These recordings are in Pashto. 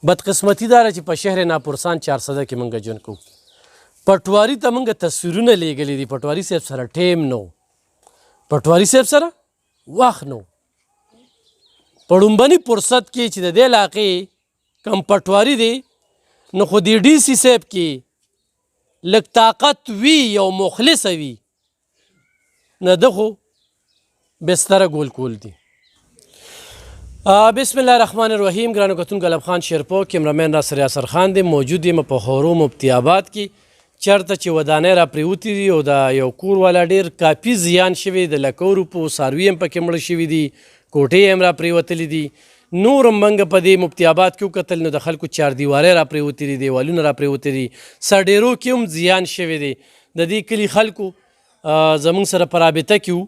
بدقسمتي دا چې په شهر ناپورسان 400 کې موږ ژوند کوو. پټواري ته موږ تصویرونه لیږلي دي. پټواري صاحب سره ټیم نو، پټواري صاحب سره وخت نو. په ړومبني فرصت کې چې د دې علاقې کم پټواري دی نو خو د ډي سي صاحب کې لږ طاقت وي او مخلصه وي نه ده خو بستره ګول کول دي. بسم الله الرحمن الرحیم. ګرانو کتونکو علم خان شیرپو کیمرامین ناصر یاسر خان دی. موجود یم په هورو مفتی آباد کې چېرته چې ودانۍ را پرېوتې دي او د یو کور والا ډېر کافي زیان شوی د لکو روپو څاروي هم پکې مړه شوي دي، کوټې هم را پرېوتلي دي. نور هم موږ په دې مفتی آباد کې وکتل نو د خلکو چاردیوارۍ را پرېوتې دي، دیوالونه را پرېوتې دي، سړېرو کې هم زیان شوی دی. د دې کلي خلکو زموږ سره په رابطه کې وو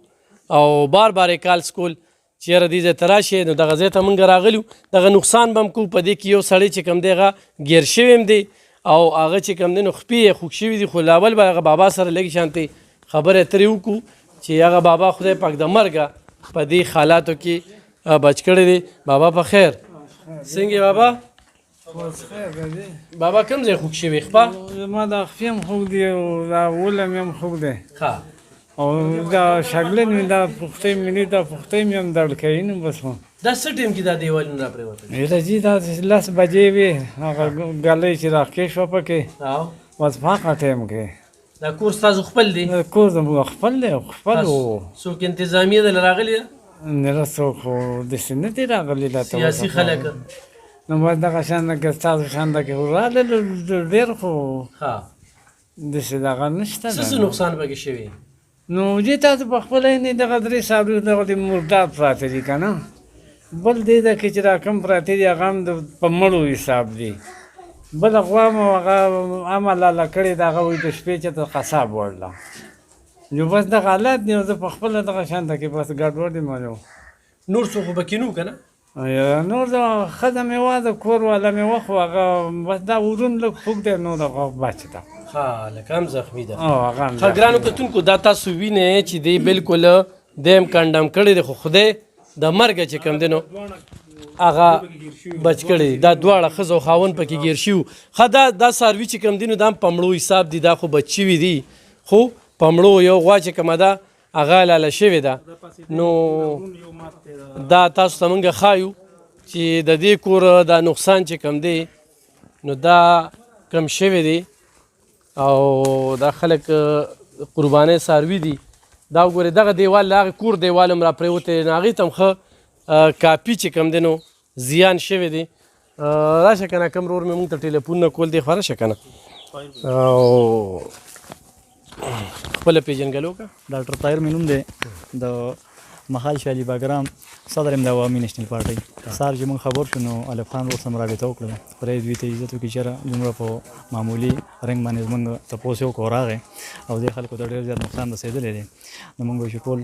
او بار بار یې کالس کول چې یاره دې ځای ته راشئ. نو دغه ځای ته موږ راغلي وو. دغه نقصان به هم کوو. په دې کې یو سړی چې کوم دی هغه ګیر شوی هم دی او هغه چې کوم دی نو خپې یې خوږ شوي دي. خو لاول به هغه بابا سره لږې شانتې خبرې اترې وکړو چې هغه بابا خدای پاک د مرګه په دې حالاتو کې بچ کړی دی. بابا په خیر څنګه بابا؟ بابا کوم ځای خوږ شوي خپه؟ زما دا خپې هم خوږ دي او دا ولم هم خوږ دی او دا شګلن مې دا پختې مې دا پختې مې هم درد کوي نو بس هم دا څه ټیم کې دا دیوالونه را پرېوتل؟ راځي دا 10 بجې وي هغه ګلۍ چې راښکې شوه پکې بس په هغه ټایم کې. دا کور ستاسو خپل دی؟ کور زموږ خپل دی خپل و. څوک انتظامیه دله راغلي ده؟ نه څوک خو داسې نه دي راغلي دا سیاسي خلک نو بس دغه شان لکه ستاسو شان ده کې راغلل ډېر خو داسې دغه نشته. څه نقصان پکې شوي؟ نو دې تاسو په خپله یې دغه درې څاروي دغه د مردار پراته دي که نه، بل دې ده کې چې را کم پراته دي هغه هم په مړو حساب دي. بله غوا مو هغه عامه لاله کړې ده هغه وایي د شپې چې ته قصاب وړله نو بس دغه حالات دي. زه په خپله دغه شانته کې بس ګډوډ یم. نور څوک خو پکې نه و که نه؟ نور د ښځه مې وه د کور والا مې وه خو هغه بس دا ورون لږ خوږ دی نو دغه بچ ده لکه هم زخمي ده. هغه ښه ګرانو کتونکو دا تاسو وینئ چې دی بالکل دی هم کنډم کړی دی خو خدای د مرګه چې کوم دی نو هغه بچ کړی دی. دا دواړه ښځه او خاوند پکې ګیر شوي. ښه دا څاروي چې کوم دی نو دا هم په مړو حساب دي. دا خو بچ شوي دي خو په مړو یو غوا چې کومه ده هغه لاله شوې ده. نو دا تاسو ته موږ ښایو چې د دې کور دا نقصان چې کوم دی نو دا کم شوی دی او دا خلک قربانۍ څاروي دي. دا وګورئ دغه دیوال هغې کور دیوال هم را پرېوتی نو هغې ته هم ښه کاپي چې کوم دی نو زیان شوی دی. راشه که نه کوم ورور مې مونږ ته ټلیفونونه کول دی خو راشه که نه او خپله پېژنګلو که. ډاکټر طاهر مې نوم دی د مهال شاه علي باګرام صدر یم د عوامي نیشنل پارټۍ. سهار چې موږ خبر شو نو الف خان ورور سره مو رابطه وکړه. خدای دوی ته عزت وکړي چېرې دومره په معمولي رنګ باندې زموږ تپوس یې وکړو راغی او دې خلکو ته ډېر زیات نقصان رسېدلی دی. نو موږ وایو چې ټول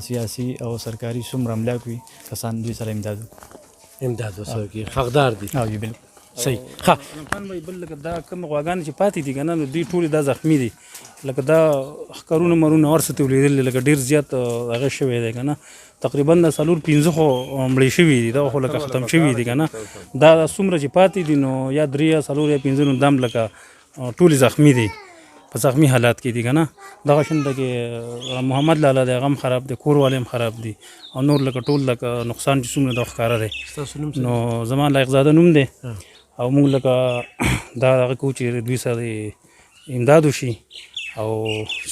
سیاسي او سرکاري څومره املاک وي کسان دوی سره امداد ورسره کوي حقدار دي. بالکل صحیح. ښه خان بھائی بل لکه دا کوم غواګانې چې پاتې دي که نه نو دوی ټولې دا زخمي دي لکه دا ښکرونه مرونه هر څه ته ولیدلي لکه ډېر زیات هغه شوی دی که نه تقریبا د 4-5 خو مړې شوي دي دا خو لکه ختم شوي دي که نه. دا څومره چې پاتې دي نو یا 3 یا 4 یا 5 نو دام لکه ټولې زخمي دي په زخمي حالات کې دي که نه. دغه شنده کې محمد لاله دی هغه هم خراب دی کور والې هم خراب دي او نور لکه ټول لکه نقصان چې څومره دا ښکاره دی. نو زما لایقزاده نوم دی او موږ لکه دا هغه کوو چې دوی سره امداد وشي او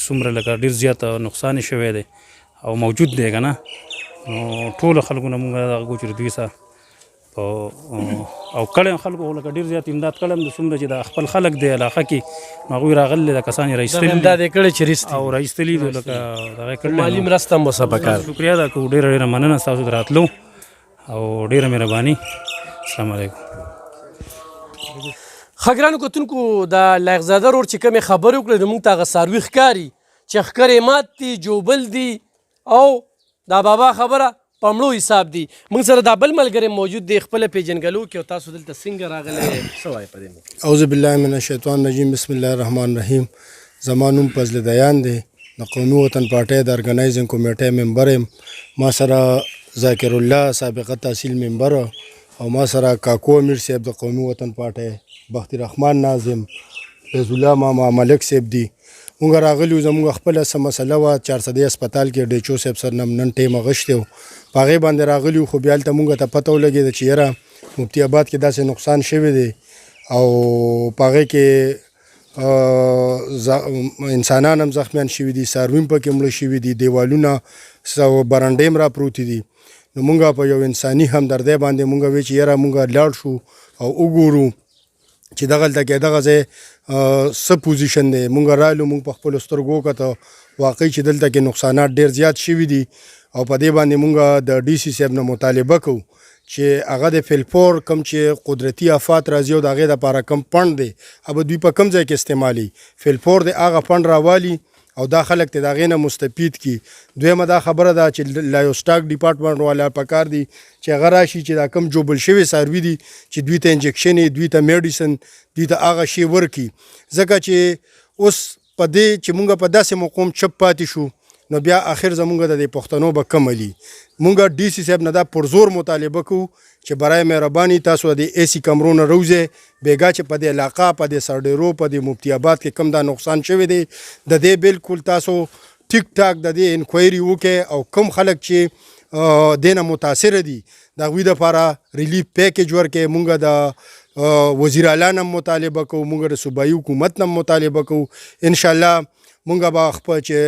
څومره لکه ډېر زیات نقصان یې شوی دی او موجود دی که نه نو ټولو خلکو نه موږ دغه کوو چې دوی سره او کړی خلکو لکه ډېر زیات امداد کړی هم د څومره چې د خپل خلک دی علاقه کې نو هغوی راغلي د کسان یې راایستلي امداد یې کړی چې رښتې او راایستلي دي لکه دغه یې کړی مالي مرسته هم ورسره پکار. شکریه ده کوو ډېره ډېره مننه ستاسو د راتلو او ډېره مهرباني. السلام علیکم. ښه ګرانو کتونکو د لایقزاده ورور چې کومې خبرې وکړې نو موږ ته هغه څاروي ښکاري چې ښکرې مات دي جوبل دي او دا بابا خبره په مړو حساب دي. موږ سره دا بل ملګری موجود دی خپله پېژنګلو کې او تاسو دلته څنګه راغلی څه وایې په دې کې؟ اعوذ بالله من الشیطان الرجیم بسم الله الرحمن الرحیم. زما نوم فضل دیان دی د قومي وطن پارټۍ د ارګنایزینګ کمیټۍ ممبر یم. ما سره ذاکر الله سابقه تحصیل ممبر او ما سره کاکو امیر صاحب د قومي وطن پارټۍ، بختي رحمان ناظم، فیض الله ماما، ملک صاحب دي. مونږ راغلي وو، زمونږ خپله څه مسله وه 400 هسپتال کې ډیچو صاحب سره نن ټیم غشتی وو، په هغې باندې راغلي وو. خو بیا هلته مونږ ته پته ولګېده چې یاره مفتی آباد کې داسې نقصان شوی دی او په هغې کې انسانان هم زخمیان شوي دي، څاروي هم پکې مړه شوي دي، دیوالونه برنډې هم را پروتې دي. نو مونږ په یو انساني همدردۍ باندې مونږ وی چې یاره مونږ لاړ شو او وګورو چې دغلته کې دغه ځای څه پوزیشن دی. مونږ رالو، مونږ په خپلو سترګو وکته واقعي چې دلته کې نقصانات ډېر زیات شوي دي او په دې باندې مونږ د ډي سی صاحب نه مطالبه کوو چې هغه د فلپور کم چې قدرتي آفات راځي او د هغې دپاره کم فنډ دی هغه دوی په کم ځای کې استعمالي، فلپور د هغه فنډ راوالي او دا خلک ته د هغې نه مستفید کړي. دویمه دا خبره ده چې لایوسټاک ډپارټمنټ والا پکار دي چې هغه راشي چې دا کم جوبل شوي څاروي دي چې دوی ته انجکشن یې، دوی ته میډیسن، دوی ته هغه شی ورکړي. ځکه چې اوس په دې چې مونږ په داسې موقوم چپ پاتې شو نو بیا آخر زمونږ د دې پښتنو به کم علي. مونږ ډي سی صاحب نه دا پرزور مطالبه کوو چې برای مهرباني تاسو د اے سی کمرو نه روزئ، بیګا چې په دې علاقه، په دې سرډیرو، په دې مفتی آباد کې کم دا نقصان شوی دی د دې بالکل تاسو ټیک ټاک د دې انکوایري وکړئ او کم خلک چې دې نه متاثره دي د هغوی دپاره ریلیف پیکیج ورکړئ. مونږ د وزیر اعلی نه مطالبه کوو، مونږ د صوبایي حکومت نه مطالبه کوو. انشاءالله مونږ به خپل چې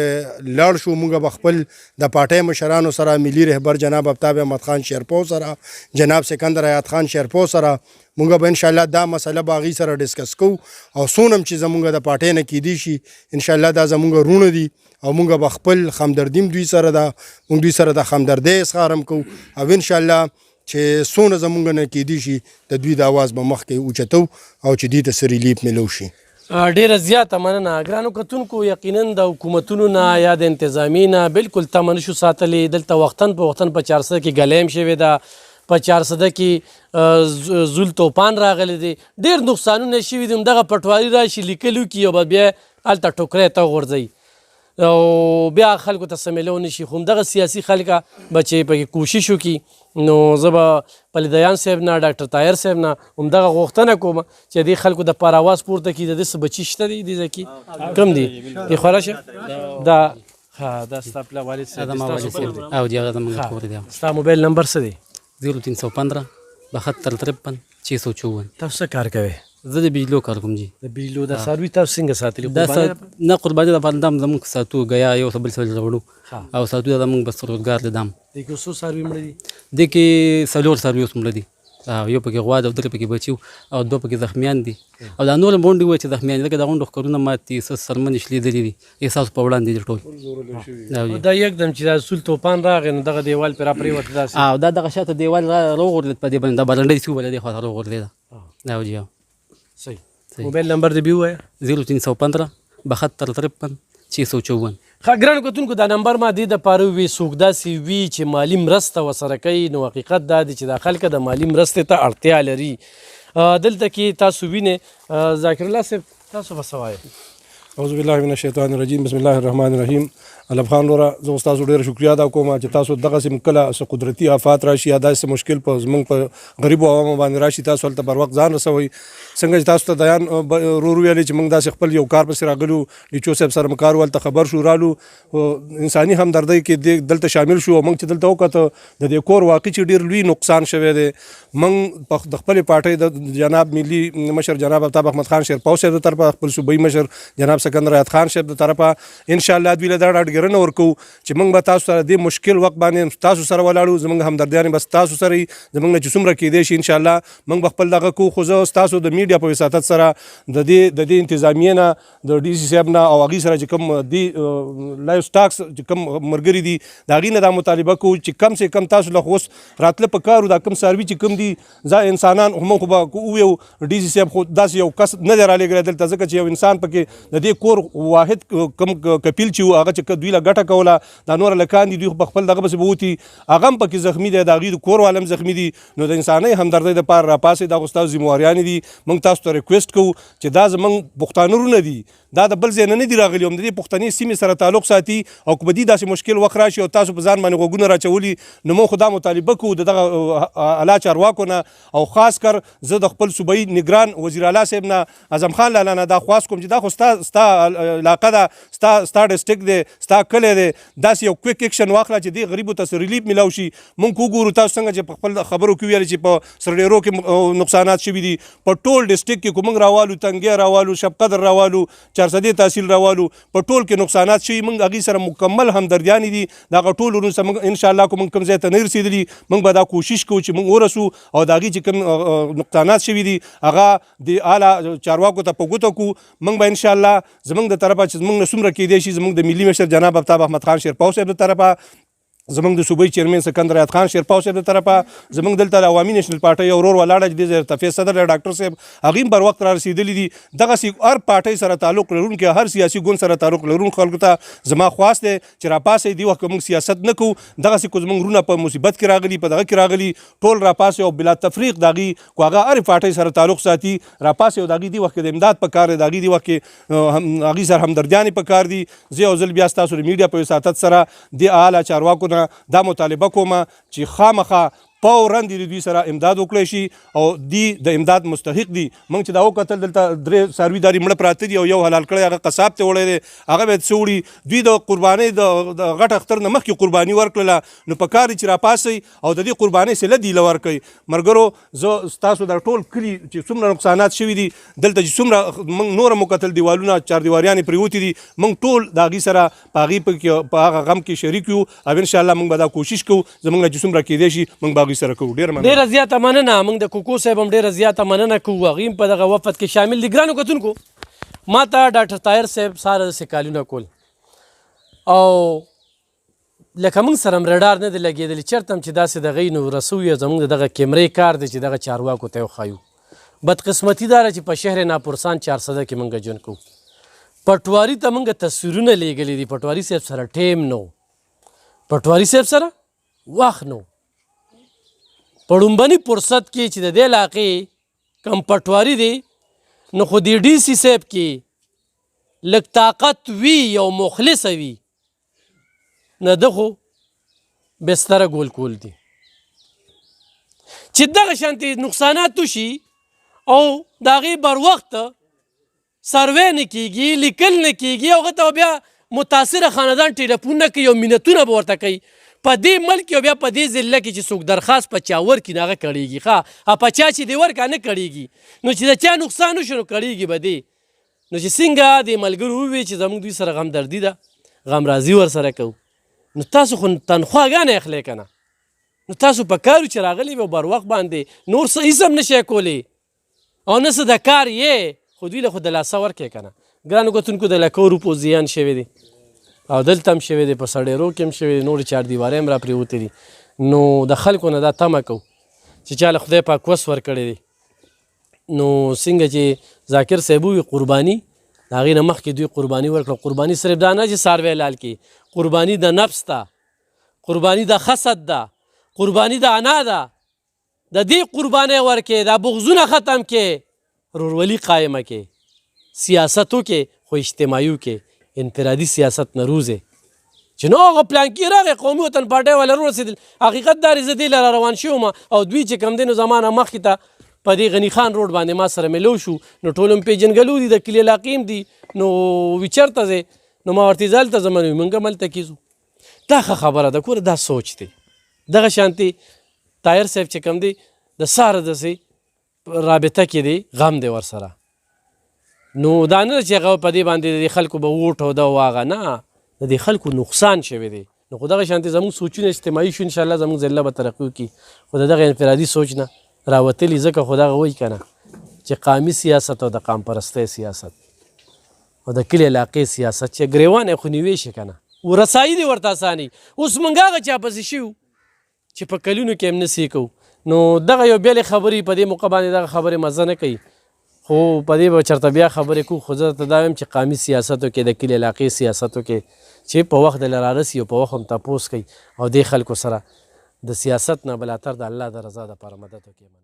لاړ شو، مونږ به خپل د پارټۍ مشرانو سره، ملي رهبر جناب آفتاب احمد خان شیرپو سره، جناب سکندر حیات خان شیرپو سره، مونږ به انشاءالله دا مسله به هغوی سره ډسکس کوو او څونه هم چې زمونږ د پارټۍ نه کیدی شي انشاءالله دا زمونږ رونه دي او مونږ به خپل همدردي دوی سره ده، مونږ دوی سره د همدردۍ اظهار هم کوو او انشاءالله چې څونه زمونږ نه کیدی شي د دوی د اواز به مخکې اوچتو او چې دوی ته څه ریلیف میلو شي. ډیره زیاته مننه ګرانو کتونکو. یقینا د حکومتونو نه یا د انتظامی نه بالکل تمه نشو ساتلی. دلته وختن په وختن په 400 کې ګلیم شوې ده، په 400 کې زول توپان راغلی دی، ډېر نقصانونه شوي دي. همدغه پټواري راشي لیکلو کې او بیا هلته ټوکری ته غورځوي او بیا خلکو ته سمیلو نشي. خو همدغه سیاسي خلکه به چې پکې کوشش وکړي نو زه به پلیدیان صاحب نه، ډاکټر طاهر صاحب نه همدغه غوښتنه کوم چې دې خلکو د پاره اواز پورته کړي. د دې څه بچي شته دي دې ځای کې کم دي دې خوا راشه دا دا ستا پلا والد صاحب او دی هغه زموږ کور دی. ستا موبایل نمبر څه دی؟ 0315 72 53 654. تاسو څه کار کوئ؟ زه د بجلو کار کوم جی. د بجلو دا څاروي تاسو څنګه ساتلي؟ دا نه قرباني د پاندام زموږ ساتو غیا یو بل سره وړو او ساتو زموږ بس روزګار لیدم. د کې څو څاروي مړه دي؟ د کې سلور څاروي اوس مړه دي، یو پکې غوا ده او درې پکې بچي او دوه پکې زخمیان دي او دا نور غونډې وای چې زخمیان لکه دا غونډو ښکرونه ماتې څه سرمن شلیدلي دي احساس په وړاندې دي ټول. دا یکدم چې دا سول توپان راغی نو دغه دیوال پرې راپرېوته داسې او دا دغه شاته دیوال راوغورځېد په دې باندې دا برنډه چې وبله دې خواته راوغورځېده. او جی صحیح. موبایل نمبر دې بیا ووایه. 0315 72 53 654. ښه ګرانو کتونکو دا نمبر ما دې دپاره وي څوک داسې وي چې مالي مرسته ورسره کوي نو حقیقت دا دی چې دا خلک د مالي مرستې ته اړتیا لري. دلته کې تاسو وینئ ذاکر الله صاحب تاسو به څه وایئ؟ اعوذ بالله من الشیطان الرجیم، بسم الله الرحمن الرحیم. علب خان لوره زه اوس تاسو ډېره شکریا ادا کوم چې تاسو دغسې کله څه قدرتي آفات راشي یا داسې مشکل په زموږ په غریبو عوامو باندې راشي تاسو هلته بر وخت ځان رسوئ. څنګه چې تاسو ته دیان ورور ویلې چې موږ داسې خپل یو کار پسې راغلو، ډیچو صاحب سره مو کار و، هلته خبر شو رالو، انساني همدردۍ کې دلته شامل شو او موږ چې دلته وکته د دې کور واقعي چې ډېر لوی نقصان شوی دی. موږ د خپلې پارټۍ د جناب ملي مشر جناب آفتاب احمد خان شیرپو صاحب د طرفه، خپل صوبایي مشر جناب سکندر حیات خان صاحب د طرفه انشاءالله دوی له دا ډاډګرنه ورکوو چې موږ به تاسو سره دې مشکل وخت باندې تاسو سره ولاړو، زموږ همدردیانې بس تاسو سره وي، زموږ نه چې څومره کیدی شي انشاءالله موږ به خپل دغه کوو. خو زه ستاسو د میډیا په وساطت سره د دې انتظامیې نه د ډي سی صاحب نه او هغوی سره چې کوم دې لایو سټاکس چې کوم ملګري دي د هغوی نه دا مطالبه کوو چې کم سے کم تاسو له اوس راتله په کار دا کم څاروي چې کوم دي انسانان موږ خو به وویو ډي سی صاحب خو داسې یو کس نه دی رالېږلی دلته، ځکه چې یو انسان پکې د دې دې کور واحد کم کپیل چې و هغه چې دوی له ګټه کوله دا نور هلکان دي دوی په خپل دغه پسې به وتي هغه هم پکې زخمي دی د هغوی د کور والا هم زخمي دي نو د انساني همدردۍ دپاره راپاسئ دا خو ستاسو ذمهواریانې دي موږ تاسو ته ریکویسټ کوو چې دا زموږ پښتانه ورونه دي دا د بل ځای نه دي راغلي هم د دې پښتنې سیمې سره تعلق ساتي او که به دې داسې مشکل وخت راشي او تاسو په ځان باندې غوږونه راچولي نو موږ خو دا مطالبه کوو د دغه اعلی چارواکو نه او خاص کر زه د خپل صوبایي نګران وزیر اعلی صاحب نه اعظم خان لالا نه دا خواست کوم چې دا خو ستا علاقه ده ستا ډسټرکټ دی ستا کلی دی داسې یو کویک ایکشن واخله چې دې غریبو ته ریلیف میلاو شي موږ وګورو تاسو څنګه چې په خپل خبرو کې ویل چې په سرډیرو کې نقصانات شوي دي په ټول ډسټرکټ کې کوم راوالو تنګیا راوالو شب قدر راوالو چارسدې تحصیل راوالو په ټول کې نقصانات شوي موږ هغې سره مکمل همدردیانې دي د هغه ټول ورونو سره موږ انشاءالله که موږ کوم ځای ته نه رسېدلي موږ به دا کوشش کوو چې موږ ورسو او د هغې چې کوم نقصانات شوي دي هغه د اعلی چارواکو ته په ګوته کړو موږ به انشاءالله زموږ د طرفه چې زموږ نه څومره کیدی شي زموږ د ملي مشر جناب آفتاب احمد خان شیرپاو صاحب د طرفه زموږ د صوبایي چیرمن سکندر حیات خان شیرپاو صاحب د طرفه زموږ دلته د عوامي نیشنل پارټۍ یو ورور ولاړه چې د ارتفاع صدر ډاکټر صاحب هغې هم بر وخت را رسېدلي دي دغسې هر پارټۍ سره تعلق لرونکي هر سیاسي ګوند سره تعلق لرونکو خلکو ته زما خواست دی چې راپاسئ دې وخت که موږ سیاست نه کوو دغسې که زموږ وروڼه په مصیبت کې راغلي په دغه کې راغلي ټول راپاسئ او بلا تفریق د هغې که هغه هرې پارټۍ سره تعلق ساتي راپاسئ او د هغې دې وخت کې د امداد په کار دی د هغې دې وخت کې هغې سره همدردیانې په کار دي زه یو ځل بیا ستاسو د میډیا په وساطت سره د اعلی چارواکو نه دا مطالبه کومه چې خامخا فوراً د دوی سره امداد وکړی شي او دی د امداد مستحق دي موږ چې دا وکتل دلته درې څاروي داري مړه پراته دي او یو حلال کړی هغه قصاب ته وړی دی هغه باید څه وړي دوی د قربانۍ د غټ اختر نه مخکې قرباني ورکړله نو په کار دی چې راپاسئ او د دې قربانۍ صله دی له ورکوئ ملګرو زه ستاسو دا ټول کلي چې څومره نقصانات شوي دي دلته چې څومره موږ نور هم وکتل دیوالونه چاردیواریانې پرېوتې دي موږ ټول د هغې سره په هغې په هغه غم کې شریک یو او انشاءالله موږ به دا کوشش کوو زموږ نه چې څومره کیدی شي موږ به سره کوو ډیره زیاته مننه موږ د کوکو صاحب هم ډیره زیاته مننه کوو هغوی هم په دغه وفد کې شامل دي ګرانو کتونکو ما ته ډاکټر طاهر صاحب ساره داسې کالونه کول او لکه موږ سره هم رډار نه دی لګېدلی چېرته هم چې داسې د هغوی نو رسو یا زموږ د دغه کیمرې کار دی چې دغه چارواکو ته وښایو بدقسمتي دا ده چې په شهر ناپرسان 400 کې موږ ژوند کوو پټواري ته موږ تصویرونه لیږلي دي پټواري صاحب سره ټیم نو پټواري صاحب سره وخت نو په ړومبني فرصت کې چې د دې علاقې کم پټواري دی نو خو د ډي سي صاحب کې لږ طاقت وي یو مخلصه وي نه ده خو بستره ګول کول دي چې دغه شانتې نقصانات وشي او د هغې بر وخته سروې نه کېږي لیکل نه کېږي هغه ته بیا متاثره خاندان ټیلیفون نه کوي او منتونه به ورته کوي په دې ملک او بیا په دې ضلع کې چې څوک درخواست په چا ورکړي نو هغه کړېږي ښه په چا چې دې ورکړه نه کړېږي نو چې د چا نقصان وشو نو کړېږي به دې نو چې څنګه د ملګرو ووایي چې زموږ دوی سره غمدردي ده غمرازي ورسره کوو نو تاسو خو تنخواګانې اخلئ که نه نو تاسو په کار چې راغلي وي او بر وخت باندې نور څه هېڅ هم نشئ کولی او نه څه د کار یې خو دوی له خو د لاسه ورکړئ که نه ګرانو کتونکو د لکو روپو زیان شوی دی او دلته هم شوی دی په سړېرو کې هم شوی دی نورې چاردیوارۍ هم را پرېوتې دي نو د خلکو نه دا تمه کوو چې چا له خدای پاک وس ورکړی دی نو څنګه چې ذاکر صاحب ووي قرباني د هغې نه مخکې دوی قرباني ورکړه قرباني صرف دا نه چې څاروی لال کې قرباني د نفس ده قرباني د حسد ده قرباني د انا ده د دې قربانۍ ورکې دا بغضونه ختم کې رورولي قایمه کې سیاست وکې خو اجتماعي وکې انفرادي سیاست نه روزې چې نو هغه پلانکي راغی قومي وطن پارټۍ والا رورسېدل حقیقت دا زه دې لره روان شوم او دوی چې کوم دی نو زمانه مخکې ته په دې غني خان روډ باندې ما سره ملو شو نو ټول هم پېژنګلو دي د کلي علاقې هم دي نو وي چېرته ځې نو ما ورته ځه هلته ځم نو موږ هم هلته کېږو دا ښه خبره ده ګوره دا سوچ دی دغه شانتې طاهر صاحب چې کوم دی د ساره داسې رابطه کې دی غم دی ورسره نو دا نه چې هغه په دې باندې د خلکو به ووټ او دا واغه نه د دې خلکو نقصان شوی دی نو خو دغه شانتې زموږ سوچونه اجتماعي شو انشاءالله زموږ ضلع به ترقي وکړي خو د دغه انفرادي سوچ نه راوتلي ځکه خو دغه وایي که نه چې قامي سیاست او د قام پرستۍ سیاست او د کلي علاقې سیاست چې ګریوان یې خو نیوی شي که نه ورسایي دی ورته اساني اوس موږ هغه چا پسې شو چې په کلونو کې هم نسې کوو نو دغه یو بېلې خبرې په دې موقع باندې دغه خبرې مزه نه کوي خو په دې به چېرته بیا خبرې کوو خو زه ته دا وایم چې قامي سیاستو کې د کلي علاقې سیاستو کې چې په وخت دله رارسي او په وخت هم تپوس کوي او دې خلکو سره د سیاست نه بلاتر د الله د رضا دپاره مدد وکړي.